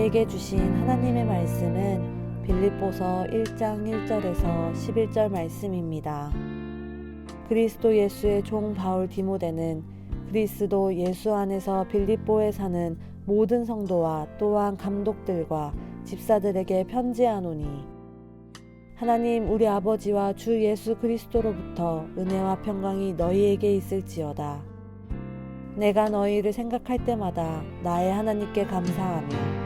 우리에게 주신 하나님의 말씀은 빌립보서 1장 1절에서 11절 말씀입니다. 그리스도 예수의 종 바울 디모데는 그리스도 예수 안에서 빌립보에 사는 모든 성도와 또한 감독들과 집사들에게 편지하노니, 하나님 우리 아버지와 주 예수 그리스도로부터 은혜와 평강이 너희에게 있을지어다. 내가 너희를 생각할 때마다 나의 하나님께 감사하며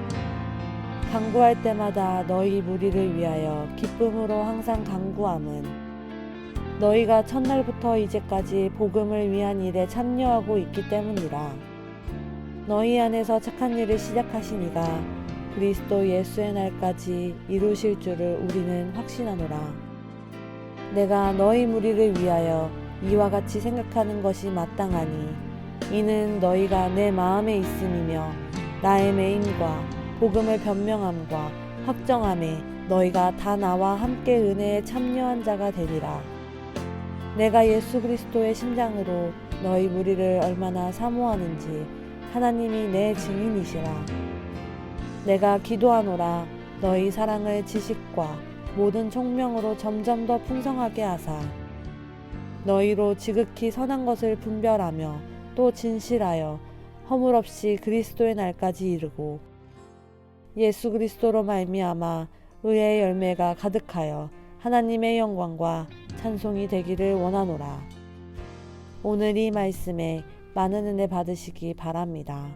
간구할 때마다 너희 무리를 위하여 기쁨으로 항상 간구함은 너희가 첫날부터 이제까지 복음을 위한 일에 참여하고 있기 때문이라. 너희 안에서 착한 일을 시작하시니가 그리스도 예수의 날까지 이루실 줄을 우리는 확신하노라. 내가 너희 무리를 위하여 이와 같이 생각하는 것이 마땅하니 이는 너희가 내 마음에 있음이며 나의 매임과 복음을 변명함과 확정함에 너희가 다 나와 함께 은혜에 참여한 자가 되리라. 내가 예수 그리스도의 심장으로 너희 무리를 얼마나 사모하는지 하나님이 내 증인이시라. 내가 기도하노라. 너희 사랑을 지식과 모든 총명으로 점점 더 풍성하게 하사 너희로 지극히 선한 것을 분별하며 또 진실하여 허물 없이 그리스도의 날까지 이르고 예수 그리스도로 말미암아 의의 열매가 가득하여 하나님의 영광과 찬송이 되기를 원하노라. 오늘 이 말씀에 많은 은혜 받으시기 바랍니다.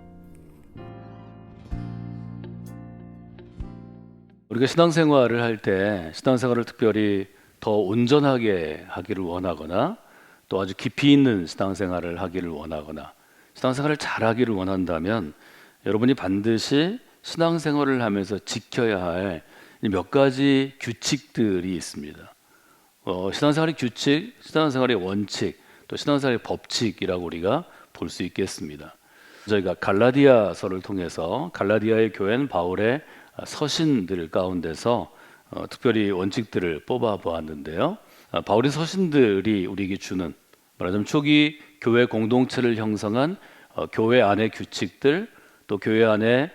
우리가 신앙생활을 할 때 신앙생활을 특별히 더 온전하게 하기를 원하거나 또 아주 깊이 있는 신앙생활을 하기를 원하거나 신앙생활을 잘하기를 원한다면 여러분이 반드시 신앙생활을 하면서 지켜야 할 몇 가지 규칙들이 있습니다. 신앙생활의 규칙, 신앙생활의 원칙, 또 신앙생활의 법칙이라고 우리가 볼 수 있겠습니다. 저희가 갈라디아서를 통해서 갈라디아의 교회는 바울의 서신들 가운데서 특별히 원칙들을 뽑아 보았는데요. 바울의 서신들이 우리에게 주는, 말하자면 초기 교회 공동체를 형성한 교회 안의 규칙들, 또 교회 안에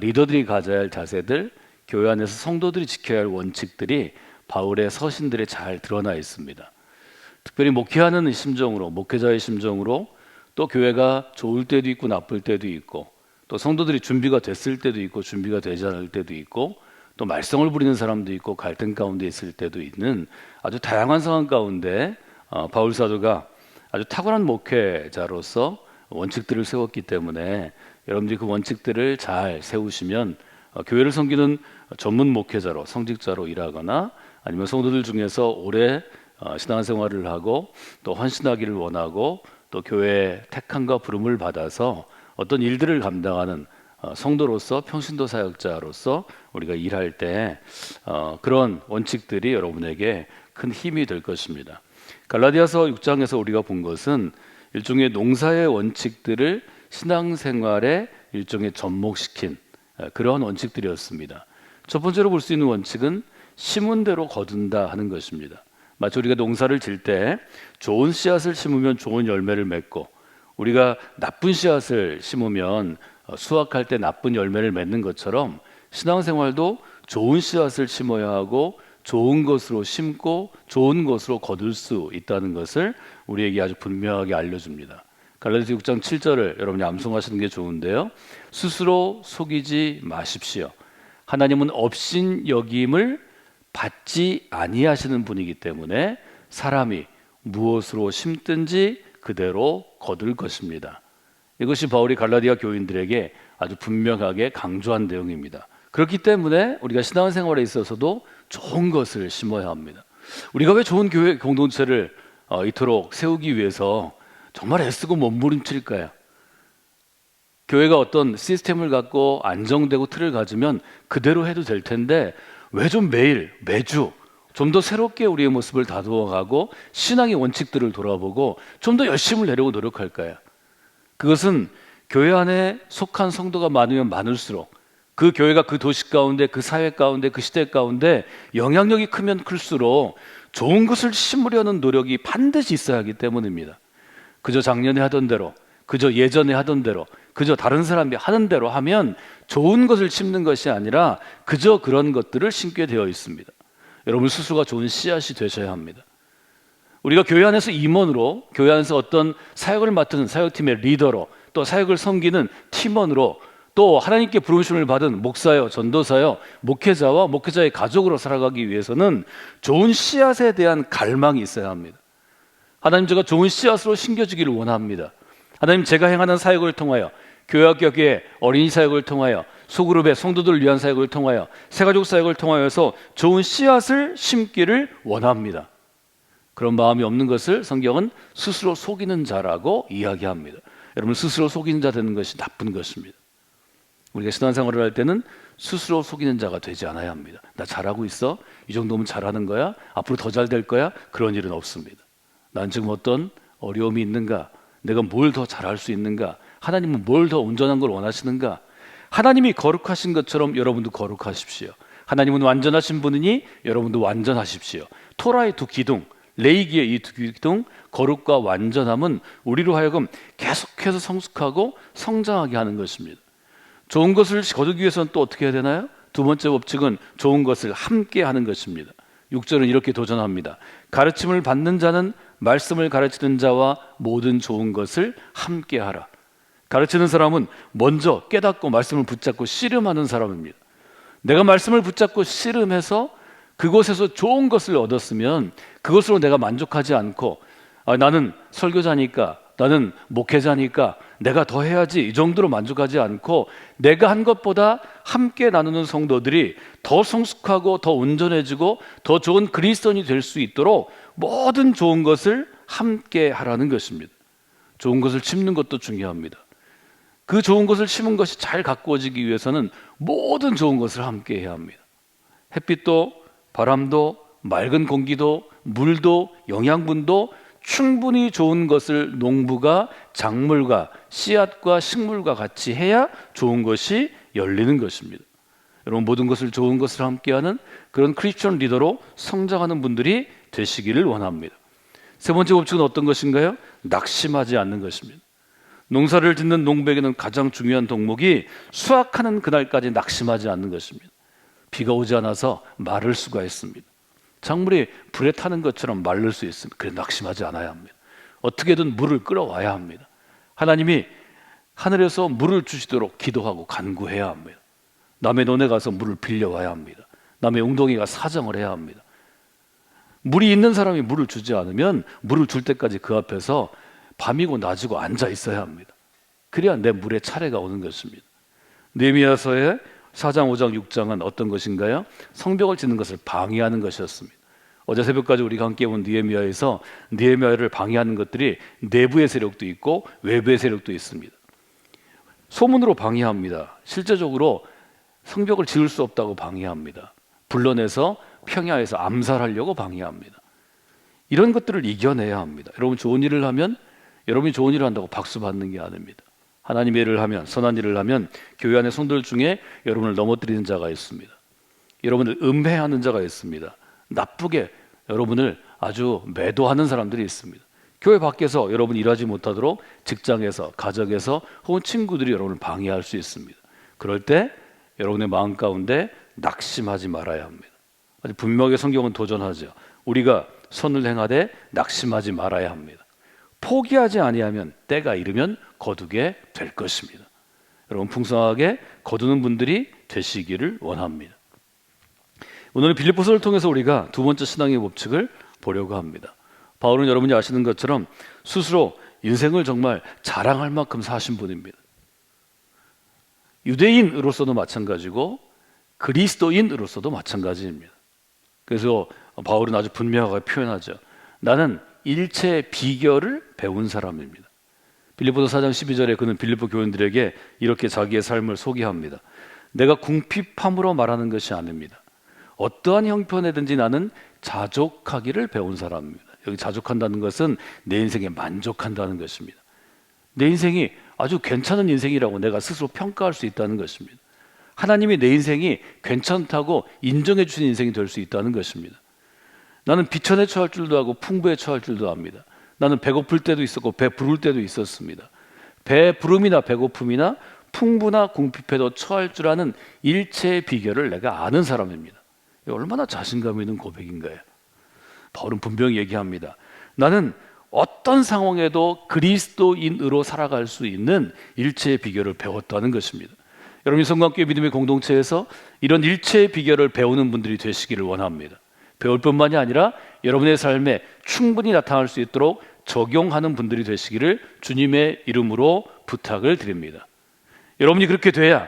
리더들이 가져야 할 자세들, 교회 안에서 성도들이 지켜야 할 원칙들이 바울의 서신들에 잘 드러나 있습니다. 특별히 목회하는 심정으로, 목회자의 심정으로 또 교회가 좋을 때도 있고 나쁠 때도 있고 또 성도들이 준비가 됐을 때도 있고 준비가 되지 않을 때도 있고 또 말썽을 부리는 사람도 있고 갈등 가운데 있을 때도 있는 아주 다양한 상황 가운데 바울 사도가 아주 탁월한 목회자로서 원칙들을 세웠기 때문에 여러분들이 그 원칙들을 잘 세우시면 교회를 섬기는 전문 목회자로, 성직자로 일하거나 아니면 성도들 중에서 오래 신앙생활을 하고 또 헌신하기를 원하고 또 교회의 택함과 부름을 받아서 어떤 일들을 감당하는 성도로서, 평신도 사역자로서 우리가 일할 때 그런 원칙들이 여러분에게 큰 힘이 될 것입니다. 갈라디아서 6장에서 우리가 본 것은 일종의 농사의 원칙들을 신앙생활에 일종의 접목시킨 그러한 원칙들이었습니다. 첫 번째로 볼 수 있는 원칙은 심은 대로 거둔다 하는 것입니다. 마치 우리가 농사를 질 때 좋은 씨앗을 심으면 좋은 열매를 맺고 우리가 나쁜 씨앗을 심으면 수확할 때 나쁜 열매를 맺는 것처럼 신앙생활도 좋은 씨앗을 심어야 하고 좋은 것으로 심고 좋은 것으로 거둘 수 있다는 것을 우리에게 아주 분명하게 알려줍니다. 갈라디아서 6장 7절을 여러분이 암송하시는 게 좋은데요. 스스로 속이지 마십시오. 하나님은 업신여김을 받지 아니하시는 분이기 때문에 사람이 무엇으로 심든지 그대로 거둘 것입니다. 이것이 바울이 갈라디아 교인들에게 아주 분명하게 강조한 내용입니다. 그렇기 때문에 우리가 신앙생활에 있어서도 좋은 것을 심어야 합니다. 우리가 왜 좋은 교회 공동체를 이토록 세우기 위해서 정말 애쓰고 몸부림칠까요? 교회가 어떤 시스템을 갖고 안정되고 틀을 가지면 그대로 해도 될 텐데 왜 좀 매일, 매주 좀 더 새롭게 우리의 모습을 다듬어가고 신앙의 원칙들을 돌아보고 좀 더 열심을 내려고 노력할까요? 그것은 교회 안에 속한 성도가 많으면 많을수록 그 교회가 그 도시 가운데, 그 사회 가운데, 그 시대 가운데 영향력이 크면 클수록 좋은 것을 심으려는 노력이 반드시 있어야 하기 때문입니다. 그저 작년에 하던 대로, 그저 예전에 하던 대로, 그저 다른 사람이 하는 대로 하면 좋은 것을 심는 것이 아니라 그저 그런 것들을 심게 되어 있습니다. 여러분 스스로가 좋은 씨앗이 되셔야 합니다. 우리가 교회 안에서 임원으로, 교회 안에서 어떤 사역을 맡은 사역팀의 리더로, 또 사역을 섬기는 팀원으로, 또 하나님께 부르심을 받은 목사요, 전도사요, 목회자와 목회자의 가족으로 살아가기 위해서는 좋은 씨앗에 대한 갈망이 있어야 합니다. 하나님, 제가 좋은 씨앗으로 심겨지기를 원합니다. 하나님, 제가 행하는 사역을 통하여, 교회학교의 어린이 사역을 통하여, 소그룹의 성도들을 위한 사역을 통하여, 새가족 사역을 통하여서 좋은 씨앗을 심기를 원합니다. 그런 마음이 없는 것을 성경은 스스로 속이는 자라고 이야기합니다. 여러분, 스스로 속이는 자 되는 것이 나쁜 것입니다. 우리가 신앙생활을 할 때는 스스로 속이는 자가 되지 않아야 합니다. 나 잘하고 있어? 이 정도면 잘하는 거야? 앞으로 더 잘 될 거야? 그런 일은 없습니다. 난 지금 어떤 어려움이 있는가? 내가 뭘 더 잘할 수 있는가? 하나님은 뭘 더 온전한 걸 원하시는가? 하나님이 거룩하신 것처럼 여러분도 거룩하십시오. 하나님은 완전하신 분이니 여러분도 완전하십시오. 토라의 두 기둥, 레이기의 이 두 기둥, 거룩과 완전함은 우리로 하여금 계속해서 성숙하고 성장하게 하는 것입니다. 좋은 것을 거두기 위해서는 또 어떻게 해야 되나요? 두 번째 법칙은 좋은 것을 함께 하는 것입니다. 6절은 이렇게 도전합니다. 가르침을 받는 자는 말씀을 가르치는 자와 모든 좋은 것을 함께 하라. 가르치는 사람은 먼저 깨닫고 말씀을 붙잡고 씨름하는 사람입니다. 내가 말씀을 붙잡고 씨름해서 그곳에서 좋은 것을 얻었으면 그것으로 내가 만족하지 않고 나는 설교자니까, 나는 목회자니까 내가 더 해야지, 이 정도로 만족하지 않고 내가 한 것보다 함께 나누는 성도들이 더 성숙하고 더 온전해지고 더 좋은 그리스도인이 될 수 있도록 모든 좋은 것을 함께 하라는 것입니다. 좋은 것을 심는 것도 중요합니다. 그 좋은 것을 심은 것이 잘 가꾸어지기 위해서는 모든 좋은 것을 함께 해야 합니다. 햇빛도, 바람도, 맑은 공기도, 물도, 영양분도 충분히 좋은 것을 농부가 작물과 씨앗과 식물과 같이 해야 좋은 것이 열리는 것입니다. 여러분, 모든 것을 좋은 것을 함께하는 그런 크리스천 리더로 성장하는 분들이 되시기를 원합니다. 세 번째 법칙은 어떤 것인가요? 낙심하지 않는 것입니다. 농사를 짓는 농부에게는 가장 중요한 덕목이 수확하는 그날까지 낙심하지 않는 것입니다. 비가 오지 않아서 마를 수가 있습니다. 작물이 불에 타는 것처럼 마를 수 있습니다. 그래, 낙심하지 않아야 합니다. 어떻게든 물을 끌어와야 합니다. 하나님이 하늘에서 물을 주시도록 기도하고 간구해야 합니다. 남의 논에 가서 물을 빌려와야 합니다. 남의 웅덩이가 사정을 해야 합니다. 물이 있는 사람이 물을 주지 않으면 물을 줄 때까지 그 앞에서 밤이고 낮이고 앉아 있어야 합니다. 그래야 내 물의 차례가 오는 것입니다. 느헤미야서의 4장, 5장, 6장은 어떤 것인가요? 성벽을 짓는 것을 방해하는 것이었습니다. 어제 새벽까지 우리가 함께 본 느헤미야에서 느헤미야를 방해하는 것들이 내부의 세력도 있고 외부의 세력도 있습니다. 소문으로 방해합니다. 실제적으로 성벽을 지을 수 없다고 방해합니다. 불러내서 평야에서 암살하려고 방해합니다. 이런 것들을 이겨내야 합니다. 여러분, 좋은 일을 하면 여러분이 좋은 일을 한다고 박수 받는 게 아닙니다. 하나님의 일을 하면, 선한 일을 하면 교회 안의 성도들 중에 여러분을 넘어뜨리는 자가 있습니다. 여러분을 음해하는 자가 있습니다. 나쁘게 여러분을 아주 매도하는 사람들이 있습니다. 교회 밖에서 여러분 일하지 못하도록 직장에서, 가정에서 혹은 친구들이 여러분을 방해할 수 있습니다. 그럴 때 여러분의 마음 가운데 낙심하지 말아야 합니다. 아주 분명하게 성경은 도전하죠. 우리가 선을 행하되 낙심하지 말아야 합니다. 포기하지 아니하면 때가 이르면 거두게 될 것입니다. 여러분, 풍성하게 거두는 분들이 되시기를 원합니다. 오늘은 빌립보서를 통해서 우리가 두 번째 신앙의 법칙을 보려고 합니다. 바울은 여러분이 아시는 것처럼 스스로 인생을 정말 자랑할 만큼 사신 분입니다. 유대인으로서도 마찬가지고 그리스도인으로서도 마찬가지입니다. 그래서 바울은 아주 분명하게 표현하죠. 나는 일체 비결을 배운 사람입니다. 빌립보서 4장 12절에 그는 빌립보 교인들에게 이렇게 자기의 삶을 소개합니다. 내가 궁핍함으로 말하는 것이 아닙니다. 어떠한 형편에든지 나는 자족하기를 배운 사람입니다. 여기 자족한다는 것은 내 인생에 만족한다는 것입니다. 내 인생이 아주 괜찮은 인생이라고 내가 스스로 평가할 수 있다는 것입니다. 하나님이 내 인생이 괜찮다고 인정해 주신 인생이 될 수 있다는 것입니다. 나는 비천에 처할 줄도 하고 풍부에 처할 줄도 압니다. 나는 배고플 때도 있었고 배 부를 때도 있었습니다. 배부름이나 배고픔이나 풍부나 궁핍해도 처할 줄 아는 일체의 비결을 내가 아는 사람입니다. 얼마나 자신감 있는 고백인가요? 바울은 분명히 얘기합니다. 나는 어떤 상황에도 그리스도인으로 살아갈 수 있는 일체의 비결을 배웠다는 것입니다. 여러분이 성관교회 믿음의 공동체에서 이런 일체의 비결을 배우는 분들이 되시기를 원합니다. 배울 뿐만이 아니라 여러분의 삶에 충분히 나타날 수 있도록 적용하는 분들이 되시기를 주님의 이름으로 부탁을 드립니다. 여러분이 그렇게 돼야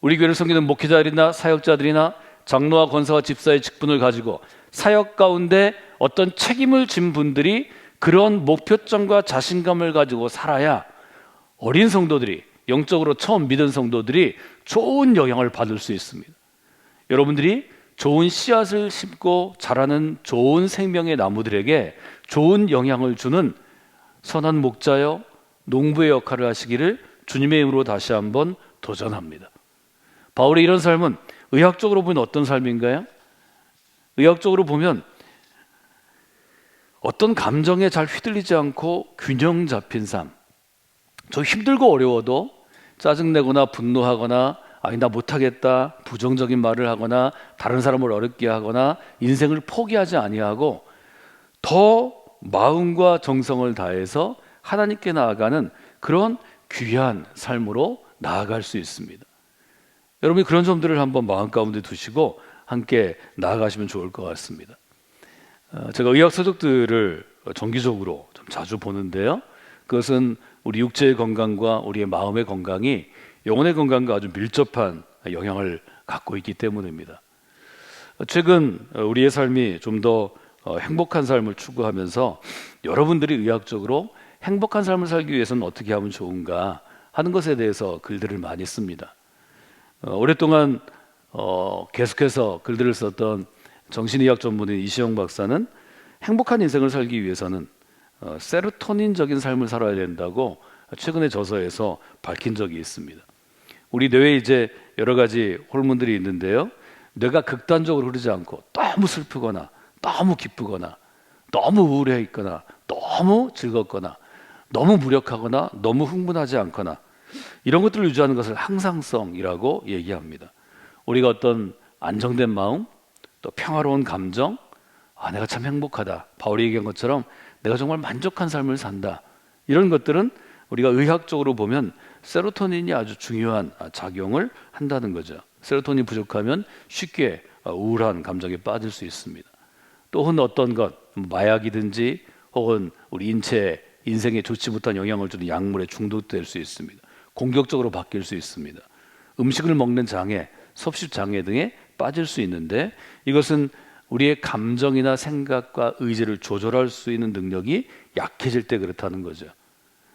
우리 교회를 섬기는 목회자들이나 사역자들이나 장로와 권사와 집사의 직분을 가지고 사역 가운데 어떤 책임을 진 분들이 그런 목표점과 자신감을 가지고 살아야 어린 성도들이, 영적으로 처음 믿은 성도들이 좋은 영향을 받을 수 있습니다. 여러분들이 좋은 씨앗을 심고 자라는 좋은 생명의 나무들에게 좋은 영향을 주는 선한 목자여 농부의 역할을 하시기를 주님의 이름으로 다시 한번 도전합니다. 바울의 이런 삶은 의학적으로 보면 어떤 삶인가요? 의학적으로 보면 어떤 감정에 잘 휘둘리지 않고 균형 잡힌 삶. 저 힘들고 어려워도 짜증내거나 분노하거나 아니 나 못하겠다 부정적인 말을 하거나 다른 사람을 어렵게 하거나 인생을 포기하지 아니하고 더 마음과 정성을 다해서 하나님께 나아가는 그런 귀한 삶으로 나아갈 수 있습니다. 여러분이 그런 점들을 한번 마음 가운데 두시고 함께 나아가시면 좋을 것 같습니다. 제가 의학 서적들을 정기적으로 좀 자주 보는데요. 그것은 우리 육체의 건강과 우리의 마음의 건강이 영혼의 건강과 아주 밀접한 영향을 갖고 있기 때문입니다. 최근 우리의 삶이 좀 더 행복한 삶을 추구하면서 여러분들이 의학적으로 행복한 삶을 살기 위해서는 어떻게 하면 좋은가 하는 것에 대해서 글들을 많이 씁니다. 오랫동안 계속해서 글들을 썼던 정신의학 전문의 이시영 박사는 행복한 인생을 살기 위해서는 세로토닌적인 삶을 살아야 된다고 최근에 저서에서 밝힌 적이 있습니다. 우리 뇌에 이제 여러 가지 호르몬들이 있는데요. 뇌가 극단적으로 흐르지 않고 너무 슬프거나 너무 기쁘거나 너무 우울해 있거나 너무 즐겁거나 너무 무력하거나 너무 흥분하지 않거나 이런 것들을 유지하는 것을 항상성이라고 얘기합니다. 우리가 어떤 안정된 마음, 또 평화로운 감정, 내가 참 행복하다. 바울이 얘기한 것처럼 내가 정말 만족한 삶을 산다. 이런 것들은 우리가 의학적으로 보면 세로토닌이 아주 중요한 작용을 한다는 거죠. 세로토닌이 부족하면 쉽게 우울한 감정에 빠질 수 있습니다. 또 어떤 것, 마약이든지 혹은 우리 인생에 좋지 못한 영향을 주는 약물에 중독될 수 있습니다. 공격적으로 바뀔 수 있습니다. 음식을 먹는 장애, 섭식 장애 등에 빠질 수 있는데 이것은 우리의 감정이나 생각과 의지를 조절할 수 있는 능력이 약해질 때 그렇다는 거죠.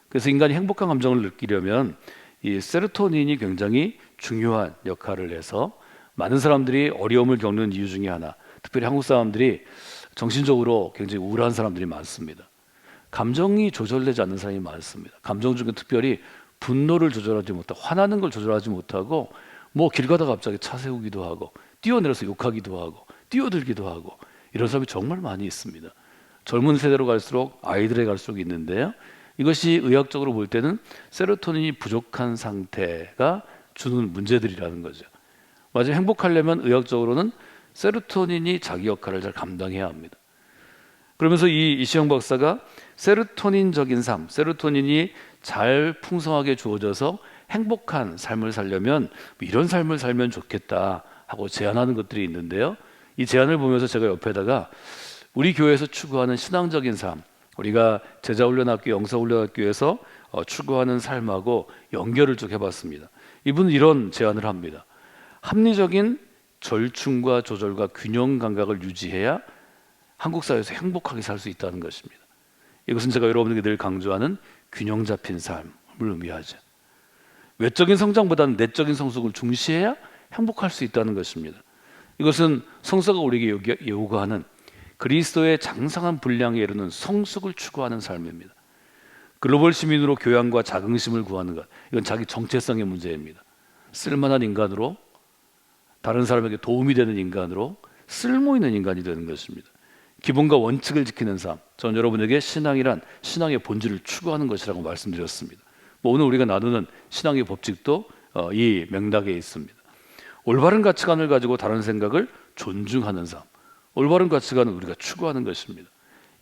그래서 인간이 행복한 감정을 느끼려면 이 세로토닌이 굉장히 중요한 역할을 해서 많은 사람들이 어려움을 겪는 이유 중에 하나, 특별히 한국 사람들이 정신적으로 굉장히 우울한 사람들이 많습니다. 감정이 조절되지 않는 사람이 많습니다. 감정 중에 특별히 분노를 조절하지 못하고 화나는 걸 조절하지 못하고 길 가다가 갑자기 차 세우기도 하고 뛰어내려서 욕하기도 하고 뛰어들기도 하고 이런 사람이 정말 많이 있습니다. 젊은 세대로 갈수록 아이들에 갈수록 있는데요. 이것이 의학적으로 볼 때는 세로토닌이 부족한 상태가 주는 문제들이라는 거죠. 맞아요. 행복하려면 의학적으로는 세로토닌이 자기 역할을 잘 감당해야 합니다. 그러면서 이 이시영 박사가 세로토닌적인 삶, 세로토닌이 잘 풍성하게 주어져서 행복한 삶을 살려면 이런 삶을 살면 좋겠다 하고 제안하는 것들이 있는데요. 이 제안을 보면서 제가 옆에다가 우리 교회에서 추구하는 신앙적인 삶, 우리가 제자훈련학교, 영서훈련학교에서 추구하는 삶하고 연결을 쭉 해봤습니다. 이분은 이런 제안을 합니다. 합리적인 절충과 조절과 균형 감각을 유지해야 한국 사회에서 행복하게 살 수 있다는 것입니다. 이것은 제가 여러분에게 늘 강조하는 균형 잡힌 삶을 의미하죠. 외적인 성장보다는 내적인 성숙을 중시해야 행복할 수 있다는 것입니다. 이것은 성서가 우리에게 요구하는 그리스도의 장성한 분량에 이르는 성숙을 추구하는 삶입니다. 글로벌 시민으로 교양과 자긍심을 구하는 것, 이건 자기 정체성의 문제입니다. 쓸만한 인간으로, 다른 사람에게 도움이 되는 인간으로, 쓸모 있는 인간이 되는 것입니다. 기본과 원칙을 지키는 삶, 저는 여러분에게 신앙이란 신앙의 본질을 추구하는 것이라고 말씀드렸습니다. 뭐 오늘 우리가 나누는 신앙의 법칙도 이 맥락에 있습니다. 올바른 가치관을 가지고 다른 생각을 존중하는 삶. 올바른 가치관은 우리가 추구하는 것입니다.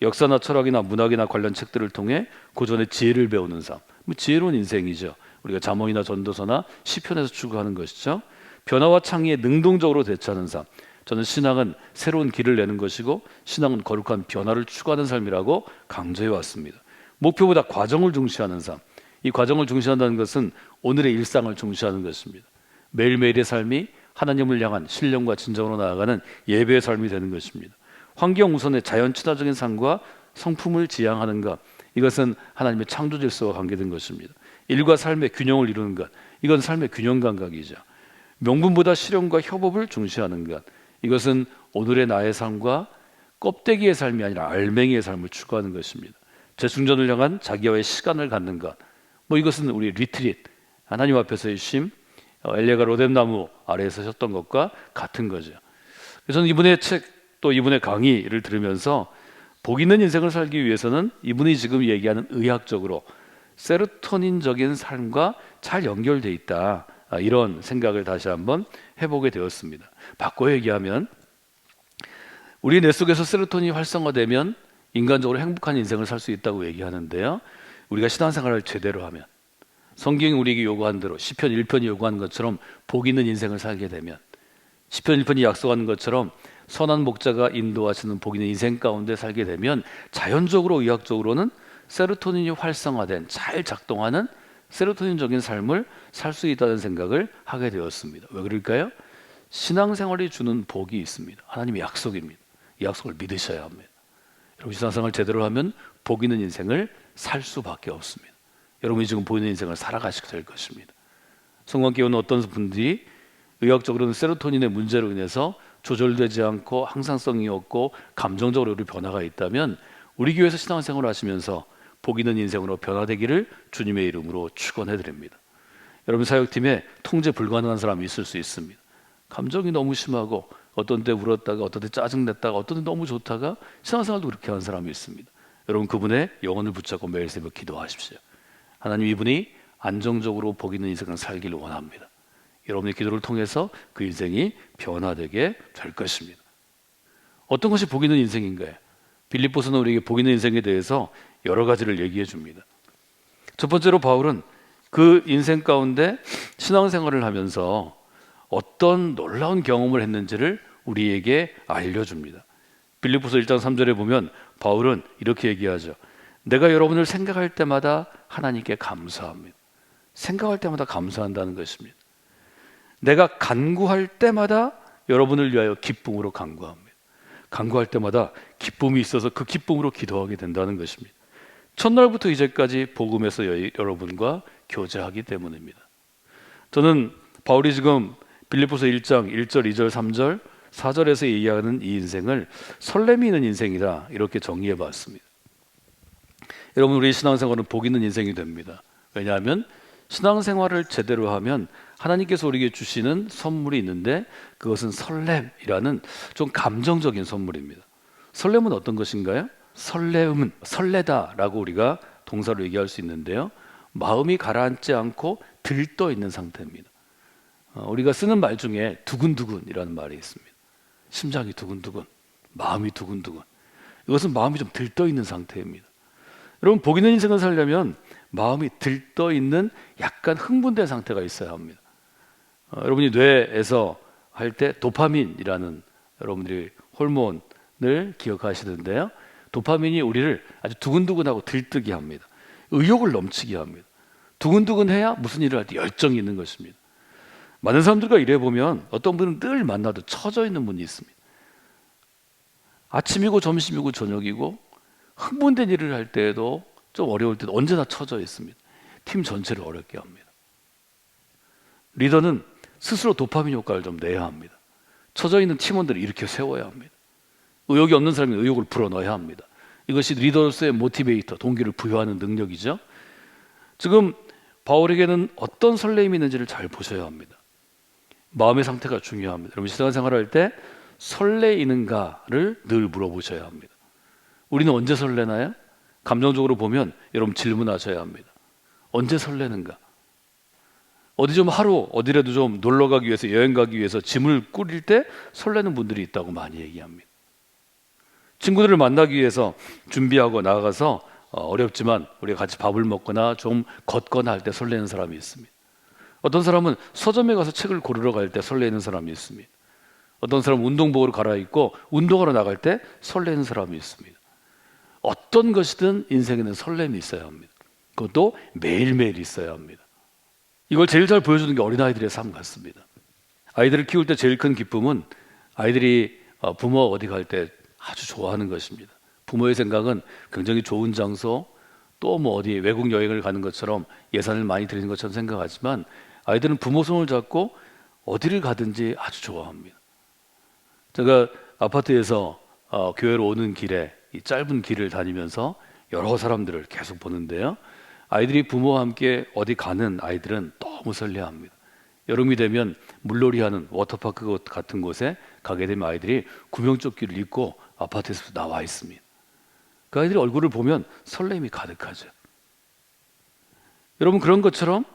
역사나 철학이나 문학이나 관련 책들을 통해 고전의 지혜를 배우는 삶. 뭐 지혜로운 인생이죠. 우리가 잠언이나 전도서나 시편에서 추구하는 것이죠. 변화와 창의에 능동적으로 대처하는 삶. 저는 신앙은 새로운 길을 내는 것이고 신앙은 거룩한 변화를 추구하는 삶이라고 강조해 왔습니다. 목표보다 과정을 중시하는 삶. 이 과정을 중시한다는 것은 오늘의 일상을 중시하는 것입니다. 매일매일의 삶이 하나님을 향한 신령과 진정으로 나아가는 예배의 삶이 되는 것입니다. 환경 우선의 자연 친화적인 삶과 성품을 지향하는 것, 이것은 하나님의 창조 질서와 관계된 것입니다. 일과 삶의 균형을 이루는 것, 이건 삶의 균형 감각이죠. 명분보다 실용과 협업을 중시하는 것, 이것은 오늘의 나의 삶과 껍데기의 삶이 아니라 알맹이의 삶을 추구하는 것입니다. 재충전을 향한 자기와의 시간을 갖는 것, 뭐 이것은 우리 리트릿, 하나님 앞에서의 쉼, 엘리야가 로뎀나무 아래에서 쉬었던 것과 같은 거죠. 그래서 저는 이분의 책, 또 이분의 강의를 들으면서 복 있는 인생을 살기 위해서는 이분이 지금 얘기하는 의학적으로 세로토닌적인 삶과 잘 연결돼 있다, 이런 생각을 다시 한번 해보게 되었습니다. 바꿔 얘기하면 우리 뇌 속에서 세로토닌이 활성화되면 인간적으로 행복한 인생을 살 수 있다고 얘기하는데요, 우리가 신앙생활을 제대로 하면, 성경이 우리에게 요구한 대로 시편 1편이 요구하는 것처럼 복 있는 인생을 살게 되면, 시편 1편이 약속하는 것처럼 선한 목자가 인도하시는 복 있는 인생 가운데 살게 되면 자연적으로 의학적으로는 세로토닌이 활성화된, 잘 작동하는 세로토닌적인 삶을 살 수 있다는 생각을 하게 되었습니다. 왜 그럴까요? 신앙생활이 주는 복이 있습니다. 하나님의 약속입니다. 이 약속을 믿으셔야 합니다. 여러분, 신앙생활 제대로 하면 복 있는 인생을 살 수밖에 없습니다. 여러분이 지금 보이는 인생을 살아가시게 될 것입니다. 성관계 오는 어떤 분들이 의학적으로는 세로토닌의 문제로 인해서 조절되지 않고 항상성이 없고 감정적으로 우리 변화가 있다면, 우리 교회에서 신앙생활을 하시면서 복 있는 인생으로 변화되기를 주님의 이름으로 축원해드립니다. 여러분, 사역팀에 통제 불가능한 사람이 있을 수 있습니다. 감정이 너무 심하고 어떤 때 울었다가 어떤 때 짜증냈다가 어떤 때 너무 좋다가 신앙생활도 그렇게 하는 사람이 있습니다. 여러분, 그분의 영혼을 붙잡고 매일 새벽 기도하십시오. 하나님, 이분이 안정적으로 복 있는 인생을 살기를 원합니다. 여러분의 기도를 통해서 그 인생이 변화되게 될 것입니다. 어떤 것이 복 있는 인생인가요? 빌립보서는 우리에게 복 있는 인생에 대해서 여러 가지를 얘기해 줍니다. 첫 번째로 바울은 그 인생 가운데 신앙생활을 하면서 어떤 놀라운 경험을 했는지를 우리에게 알려줍니다. 빌립보서 1장 3절에 보면 바울은 이렇게 얘기하죠. 내가 여러분을 생각할 때마다 하나님께 감사합니다. 생각할 때마다 감사한다는 것입니다. 내가 간구할 때마다 여러분을 위하여 기쁨으로 간구합니다. 간구할 때마다 기쁨이 있어서 그 기쁨으로 기도하게 된다는 것입니다. 첫날부터 이제까지 복음에서 여러분과 교제하기 때문입니다. 저는 바울이 지금 빌립보서 1장 1절, 2절, 3절, 4절에서 얘기하는 이 인생을 설렘이 있는 인생이다, 이렇게 정의해 봤습니다. 여러분, 우리 신앙생활은 복 있는 인생이 됩니다. 왜냐하면 신앙생활을 제대로 하면 하나님께서 우리에게 주시는 선물이 있는데, 그것은 설렘이라는 좀 감정적인 선물입니다. 설렘은 어떤 것인가요? 설렘은 설레다라고 우리가 동사로 얘기할 수 있는데요, 마음이 가라앉지 않고 들떠 있는 상태입니다. 우리가 쓰는 말 중에 두근두근이라는 말이 있습니다. 심장이 두근두근, 마음이 두근두근, 이것은 마음이 좀 들떠 있는 상태입니다. 여러분, 복 있는 인생을 살려면 마음이 들떠 있는 약간 흥분된 상태가 있어야 합니다. 여러분이 뇌에서 할 때 도파민이라는 여러분들이 호르몬을 기억하시는데요, 도파민이 우리를 아주 두근두근하고 들뜨게 합니다. 의욕을 넘치게 합니다. 두근두근해야 무슨 일을 할 때 열정이 있는 것입니다. 많은 사람들과 일해보면 어떤 분은 늘 만나도 처져 있는 분이 있습니다. 아침이고 점심이고 저녁이고 흥분된 일을 할 때에도 좀 어려울 때도 언제나 처져 있습니다. 팀 전체를 어렵게 합니다. 리더는 스스로 도파민 효과를 좀 내야 합니다. 처져 있는 팀원들을 일으켜 세워야 합니다. 의욕이 없는 사람이 의욕을 불어넣어야 합니다. 이것이 리더로서의 모티베이터, 동기를 부여하는 능력이죠. 지금 바울에게는 어떤 설렘이 있는지를 잘 보셔야 합니다. 마음의 상태가 중요합니다. 여러분, 신앙생활을 할 때 설레이는가를 늘 물어보셔야 합니다. 우리는 언제 설레나요? 감정적으로 보면 여러분 질문하셔야 합니다. 언제 설레는가? 어디 좀 하루 어디라도 좀 놀러 가기 위해서, 여행 가기 위해서 짐을 꾸릴 때 설레는 분들이 있다고 많이 얘기합니다. 친구들을 만나기 위해서 준비하고 나가서 어렵지만 우리가 같이 밥을 먹거나 좀 걷거나 할 때 설레는 사람이 있습니다. 어떤 사람은 서점에 가서 책을 고르러 갈 때 설레는 사람이 있습니다. 어떤 사람은 운동복으로 갈아입고 운동하러 나갈 때 설레는 사람이 있습니다. 어떤 것이든 인생에는 설렘이 있어야 합니다. 그것도 매일매일 있어야 합니다. 이걸 제일 잘 보여주는 게 어린아이들의 삶 같습니다. 아이들을 키울 때 제일 큰 기쁨은 아이들이 부모가 어디 갈 때 아주 좋아하는 것입니다. 부모의 생각은 굉장히 좋은 장소, 또 뭐 어디 외국 여행을 가는 것처럼 예산을 많이 들이는 것처럼 생각하지만 아이들은 부모 손을 잡고 어디를 가든지 아주 좋아합니다. 제가 아파트에서 교회로 오는 길에 이 짧은 길을 다니면서 여러 사람들을 계속 보는데요. 아이들이 부모와 함께 어디 가는 아이들은 너무 설레합니다. 여름이 되면 물놀이하는 워터파크 같은 곳에 가게 되면 아이들이 구명조끼를 입고 아파트에서 나와 있습니다. 그 아이들이 얼굴을 보면 설렘이 가득하죠. 여러분, 그런 것처럼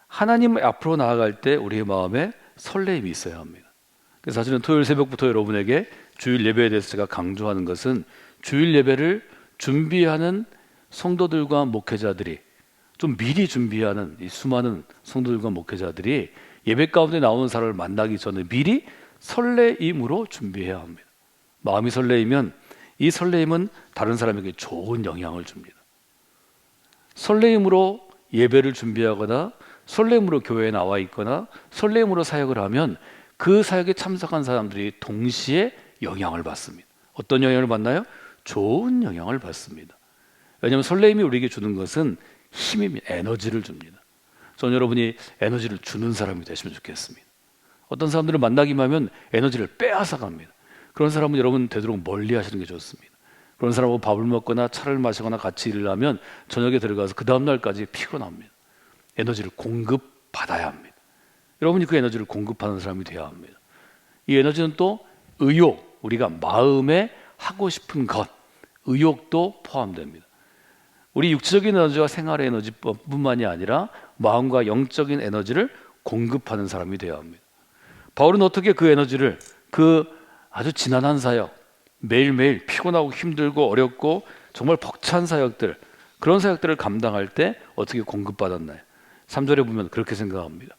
하나님 앞으로 나아갈 때 우리의 마음에 설렘이 있어야 합니다. 그래서 사실은 토요일 새벽부터 여러분에게 주일 예배에 대해서 제가 강조하는 것은 주일 예배를 준비하는 성도들과 목회자들이, 좀 미리 준비하는 이 수많은 성도들과 목회자들이 예배 가운데 나오는 사람을 만나기 전에 미리 설레임으로 준비해야 합니다. 마음이 설레이면 이 설레임은 다른 사람에게 좋은 영향을 줍니다. 설레임으로 예배를 준비하거나 설레임으로 교회에 나와 있거나 설레임으로 사역을 하면 그 사역에 참석한 사람들이 동시에 영향을 받습니다. 어떤 영향을 받나요? 좋은 영향을 받습니다. 왜냐하면 설레임이 우리에게 주는 것은 힘입니다. 에너지를 줍니다. 저는 여러분이 에너지를 주는 사람이 되시면 좋겠습니다. 어떤 사람들을 만나기만 하면 에너지를 빼앗아 갑니다. 그런 사람은 여러분 되도록 멀리 하시는 게 좋습니다. 그런 사람하고 밥을 먹거나 차를 마시거나 같이 일을 하면 저녁에 들어가서 그 다음날까지 피곤합니다. 에너지를 공급받아야 합니다. 여러분이 그 에너지를 공급하는 사람이 되어야 합니다. 이 에너지는 또 의욕, 우리가 마음에 하고 싶은 것, 의욕도 포함됩니다. 우리 육체적인 에너지와 생활의 에너지뿐만이 아니라 마음과 영적인 에너지를 공급하는 사람이 되어야 합니다. 바울은 어떻게 그 에너지를, 그 아주 지난한 사역, 매일매일 피곤하고 힘들고 어렵고 정말 벅찬 사역들, 그런 사역들을 감당할 때 어떻게 공급받았나요? 3절에 보면 그렇게 생각합니다.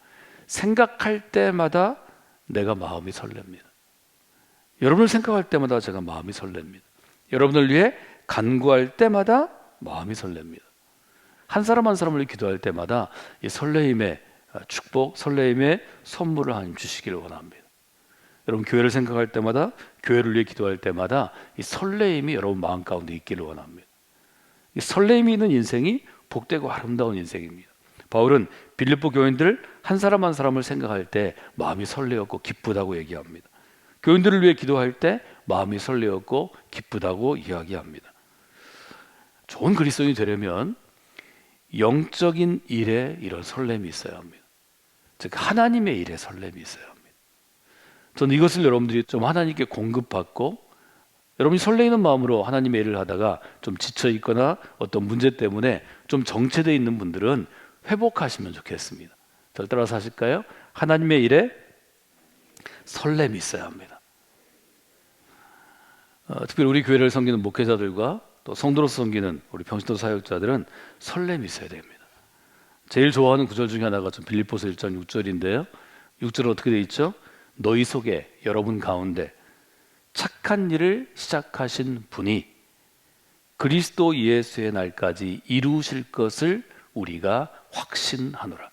생각할 때마다 내가 마음이 설렙니다. 여러분을 생각할 때마다 제가 마음이 설렙니다. 여러분을 위해 간구할 때마다 마음이 설렙니다. 한 사람 한 사람을 기도할 때마다 이 설레임의 축복, 설레임의 선물을 하나님 주시기를 원합니다. 여러분 교회를 생각할 때마다, 교회를 위해 기도할 때마다 이 설레임이 여러분 마음 가운데 있기를 원합니다. 이 설레임이 있는 인생이 복되고 아름다운 인생입니다. 바울은 빌립보 교인들 한 사람 한 사람을 생각할 때 마음이 설레었고 기쁘다고 얘기합니다. 교인들을 위해 기도할 때 마음이 설레었고 기쁘다고 이야기합니다. 좋은 그리스도인이 되려면 영적인 일에 이런 설렘이 있어야 합니다. 즉 하나님의 일에 설렘이 있어야 합니다. 저는 이것을 여러분들이 좀 하나님께 공급받고, 여러분이 설레이는 마음으로 하나님의 일을 하다가 좀 지쳐 있거나 어떤 문제 때문에 좀 정체되어 있는 분들은 회복하시면 좋겠습니다. 저를 따라서 하실까요? 하나님의 일에 설렘이 있어야 합니다. 특별히 우리 교회를 섬기는 목회자들과 또 성도로서 섬기는 우리 평신도 사역자들은 설렘이 있어야 됩니다. 제일 좋아하는 구절 중에 하나가 좀 빌립보서 1장 6절인데요. 6절은 어떻게 되어 있죠? 너희 속에, 여러분 가운데 착한 일을 시작하신 분이 그리스도 예수의 날까지 이루실 것을 우리가 확신하노라.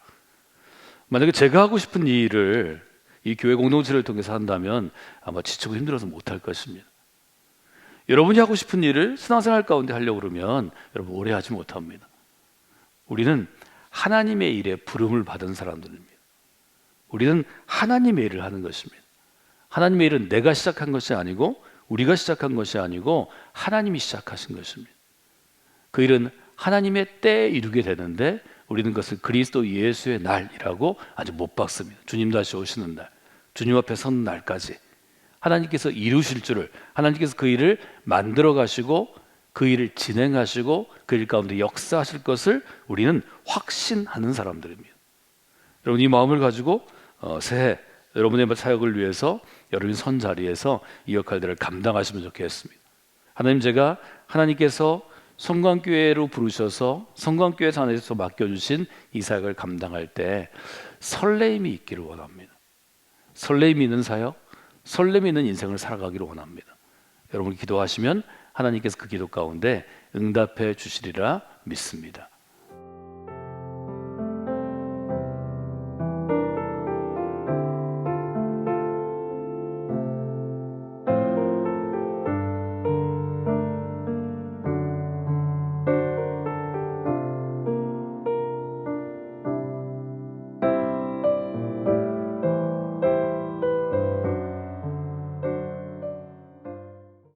만약에 제가 하고 싶은 이 일을 이 교회 공동체를 통해서 한다면 아마 지치고 힘들어서 못할 것입니다. 여러분이 하고 싶은 일을 신앙생활 가운데 하려고 그러면 여러분 오래 하지 못합니다. 우리는 하나님의 일에 부름을 받은 사람들입니다. 우리는 하나님의 일을 하는 것입니다. 하나님의 일은 내가 시작한 것이 아니고, 우리가 시작한 것이 아니고 하나님이 시작하신 것입니다. 그 일은 하나님의 때에 이루게 되는데 우리는 그것을 그리스도 예수의 날이라고 아주 못 박습니다. 주님 다시 오시는 날, 주님 앞에 서는 날까지 하나님께서 이루실 줄을, 하나님께서 그 일을 만들어 가시고 그 일을 진행하시고 그 일 가운데 역사하실 것을 우리는 확신하는 사람들입니다. 여러분, 이 마음을 가지고 새해 여러분의 사역을 위해서 여러분 선 자리에서 이 역할들을 감당하시면 좋겠습니다. 하나님, 제가 하나님께서 성광교회로 부르셔서 성광교회 안에서 맡겨주신 이 사역을 감당할 때 설레임이 있기를 원합니다. 설레임이 있는 사역, 설렘이 있는 인생을 살아가기를 원합니다. 여러분 기도하시면 하나님께서 그 기도 가운데 응답해 주시리라 믿습니다.